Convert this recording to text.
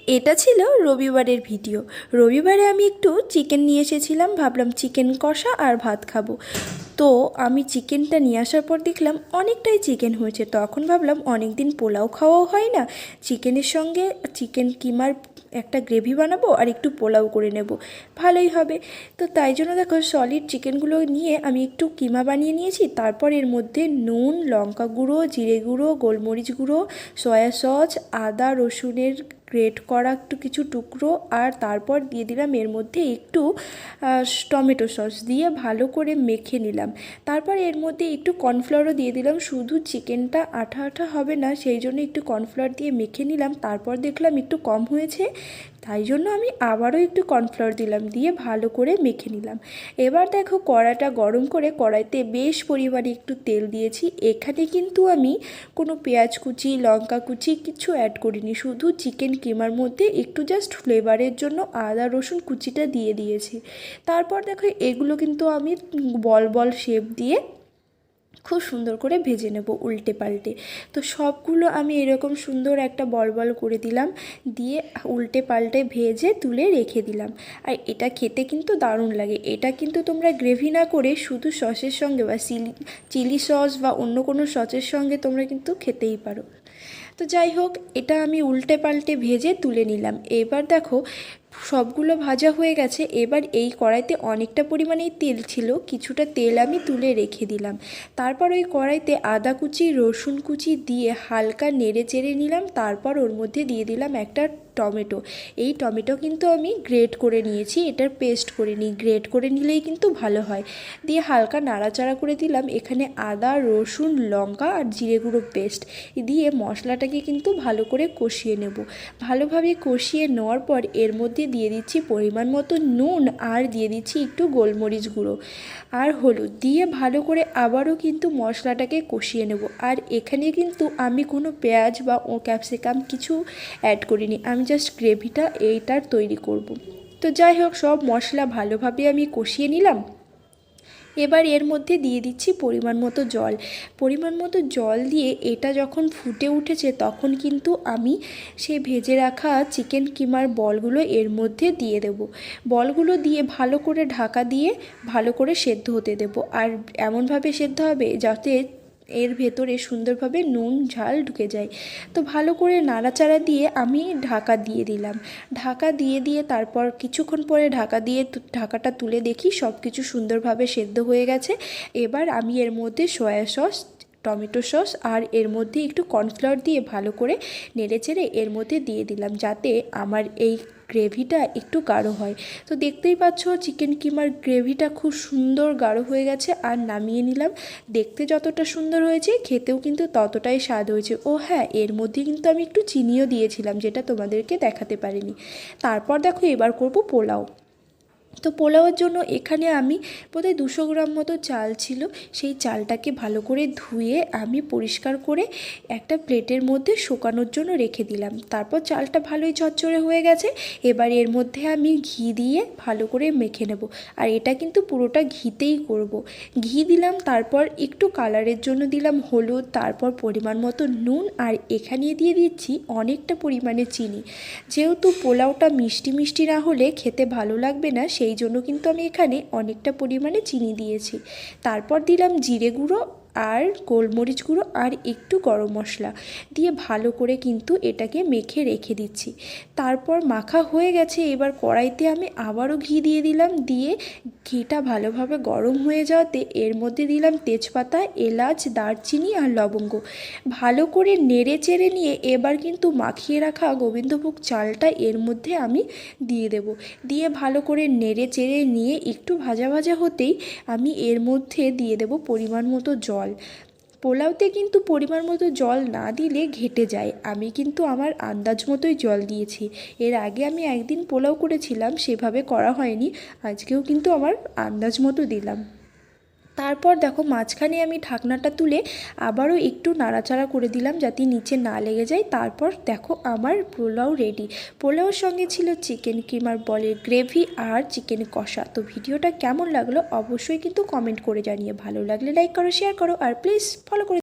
এটা ছিল রবিবারের ভিডিও। রবিবারে আমি একটু চিকেন নিয়ে এসেছিলাম, ভাবলাম চিকেন কষা আর ভাত খাবো। তো আমি চিকেনটা নিয়ে আসার পর দেখলাম অনেকটাই চিকেন হয়েছে। তখন ভাবলাম অনেক দিন পোলাও খাওয়াও হয় না, চিকেনের সঙ্গে চিকেন কিমার একটা গ্রেভি বানাবো আর একটু পোলাও করে নেব, ভালোই হবে। তো তাই জন্য দেখো সলিড চিকেনগুলো নিয়ে আমি একটু কিমা বানিয়ে নিয়েছি। তারপর এর মধ্যে নুন, লঙ্কা গুঁড়ো, জিরে গুঁড়ো, গোলমরিচ গুঁড়ো, সয়া সস, আদা রসুনের গ্রেট করা একটু কিছু টুকরো, আর তারপর দিয়ে দিলাম এর মধ্যে একটু টমেটো সস দিয়ে ভালো করে মেখে নিলাম। তারপর এর মধ্যে একটু কর্নফ্লাওয়ারও দিয়ে দিলাম, শুধু চিকেনটা আঠা আঠা হবে না সেই জন্য একটু কর্নফ্লাওয়ার দিয়ে মেখে নিলাম। তারপর দেখলাম একটু কম হয়েছে, তাই জন্য আমি আবারও একটু কর্নফ্লাওয়ার দিলাম, দিয়ে ভালো করে মেখে নিলাম। এবার দেখো কড়াটা গরম করে কড়াইতে বেশ পরিমাণে একটু তেল দিয়েছি। এখানে কিন্তু আমি কোনো পেঁয়াজ কুচি, লঙ্কা কুচি কিছু অ্যাড করিনি, শুধু চিকেন কিমার মধ্যে একটু জাস্ট ফ্লেভারের জন্য আদা রসুন কুচিটা দিয়ে দিয়েছি। তারপর দেখো এগুলো কিন্তু আমি বল বল শেপ দিয়ে খুব সুন্দর করে ভেজে নেব উল্টে পাল্টে। তো সবগুলো আমি এরকম সুন্দর একটা বল বল করে দিলাম, দিয়ে উল্টে পাল্টে ভেজে তুলে রেখে দিলাম। আর এটা খেতে কিন্তু দারুণ লাগে। এটা কিন্তু তোমরা গ্রেভি না করে শুধু সসের সঙ্গে বা চিলি সস বা অন্য কোনো সসের সঙ্গে তোমরা কিন্তু খেতেই পারো। তো যাই হোক, এটা আমি উল্টে পাল্টে ভেজে তুলে নিলাম। এবার দেখো সবগুলো ভাজা হয়ে গেছে। এবার এই কড়াইতে অনেকটা পরিমাণেই তেল ছিল, কিছুটা তেল আমি তুলে রেখে দিলাম। তারপর ওই কড়াইতে আদা কুচি, রসুন কুচি দিয়ে হালকা নেড়ে চেড়ে নিলাম। তারপর ওর মধ্যে দিয়ে দিলাম একটা টমেটো। এই টমেটো কিন্তু আমি গ্রেট করে নিয়েছি, এটার পেস্ট করে নিই, গ্রেট করে নিলেই কিন্তু ভালো হয়। দিয়ে হালকা নাড়াচাড়া করে দিলাম। এখানে আদা রসুন লঙ্কা আর জিরে গুঁড়ো পেস্ট দিয়ে মশলাটাকে কিন্তু ভালো করে কষিয়ে নেব। ভালোভাবে কষিয়ে নেওয়ার পর এর মধ্যে দিয়ে দিচ্ছি পরিমাণ মতো নুন, আর দিয়ে দিচ্ছি একটু গোলমরিচ গুঁড়ো আর হলুদ, দিয়ে ভালো করে আবারও কিন্তু মশলাটাকে কষিয়ে নেব। আর এখানে কিন্তু আমি কোনো পেঁয়াজ বা ক্যাপসিকাম কিছু অ্যাড করিনি, আমি জাস্ট গ্রেভিটা এইটার তৈরি করব। তো যাই হোক, সব মশলা ভালোভাবে আমি কষিয়ে নিলাম। এবার এর মধ্যে দিয়ে দিচ্ছি পরিমাণ মতো জল। পরিমাণ মতো জল দিয়ে এটা যখন ফুটে উঠেছে তখন কিন্তু আমি সেই ভেজে রাখা চিকেন কিমার বলগুলো এর মধ্যে দিয়ে দেব। বলগুলো দিয়ে ভালো করে ঢাকা দিয়ে ভালো করে সেদ্ধ হতে দেব। আর এমনভাবে সেদ্ধ হবে যাতে এর ভেতরে সুন্দরভাবে নুন ঝাল ঢুকে যায়। তো ভালো করে নাড়াচাড়া দিয়ে আমি ঢাকা দিয়ে দিলাম। ঢাকা দিয়ে তারপর কিছুক্ষণ পরে ঢাকাটা তুলে দেখি সব কিছু সুন্দরভাবে সেদ্ধ হয়ে গেছে। এবার আমি এর মধ্যে সয়া সস, টমেটো সস আর এর মধ্যে একটু কর্নফ্লাওয়ার দিয়ে ভালো করে নেড়েচেড়ে এর মধ্যে দিয়ে দিলাম, যাতে আমার এই গ্রেভিটা একটু গাঢ় হয়। তো দেখতেই পাচ্ছ চিকেন কিমার গ্রেভিটা খুব সুন্দর গাঢ় হয়ে গেছে। আর নামিয়ে নিলাম। দেখতে যতটা সুন্দর হয়েছে খেতেও কিন্তু ততটাই স্বাদ হয়েছে। ও হ্যাঁ, এর মধ্যে কিন্তু আমি একটু চিনিও দিয়েছিলাম, যেটা তোমাদেরকে দেখাতে পারিনি। তারপর দেখো এবার করব পোলাও। তো পোলাওয়ের জন্য এখানে আমি বোধহয় 200 গ্রাম মতো চাল ছিল, সেই চালটাকে ভালো করে ধুয়ে আমি পরিষ্কার করে একটা প্লেটের মধ্যে শুকানোর জন্য রেখে দিলাম। তারপর চালটা ভালোই ঝরঝরে হয়ে গেছে। এবার এর মধ্যে আমি ঘি দিয়ে ভালো করে মেখে নেব। আর এটা কিন্তু পুরোটা ঘিতেই করব। ঘি দিলাম, তারপর একটু কালারের জন্য দিলাম হলুদ, তারপর পরিমাণ মতো নুন, আর এখানে দিয়ে দিচ্ছি অনেকটা পরিমাণে চিনি। যেহেতু পোলাওটা মিষ্টি মিষ্টি না হলে খেতে ভালো লাগবে না, সেই জন্য কিন্তু আমি এখানে অনেকটা পরিমাণে চিনি দিয়েছি। তারপর দিলাম জিরে গুঁড়ো আর গোলমরিচ গুঁড়ো আর একটু গরম মশলা দিয়ে ভালো করে কিন্তু এটাকে মেখে রেখে দিচ্ছি। তারপর মাখা হয়ে গেছে। এবার কড়াইতে আমি আবারও ঘি দিয়ে দিলাম, দিয়ে ঘিটা ভালোভাবে গরম হয়ে যাওয়াতে এর মধ্যে দিলাম তেজপাতা, এলাচ, দারচিনি আর লবঙ্গ। ভালো করে নেড়ে চেড়ে নিয়ে এবার কিন্তু মাখিয়ে রাখা গোবিন্দভোগ চালটা এর মধ্যে আমি দিয়ে দেব। দিয়ে ভালো করে নেড়ে চেড়ে নিয়ে একটু ভাজা ভাজা হতেই আমি এর মধ্যে দিয়ে দেব পরিমাণ মতো জল। পোলাওতে কিন্তু পরিমাণ মতো জল না দিলে ঘেটে যায়। আমি কিন্তু আমার আন্দাজ মতোই জল দিয়েছি। এর আগে আমি একদিন পোলাও করেছিলাম, সেভাবে করা হয়নি, আজকেও কিন্তু আমার আন্দাজ মতো দিলাম। তারপর দেখো মাঝখানে আমি ঢাকনাটা তুলে আবারও একটু নাড়াচাড়া করে দিলাম যাতে নিচে না লেগে যায়। তারপর দেখো আমার পোলাও রেডি। পোলাওর সঙ্গে ছিল চিকেন কিমার বলের গ্রেভি আর চিকেন কষা। তো ভিডিওটা কেমন লাগলো অবশ্যই কিন্তু কমেন্ট করে জানিয়ে, ভালো লাগলে লাইক করো, শেয়ার করো, আর প্লিজ ফলো করে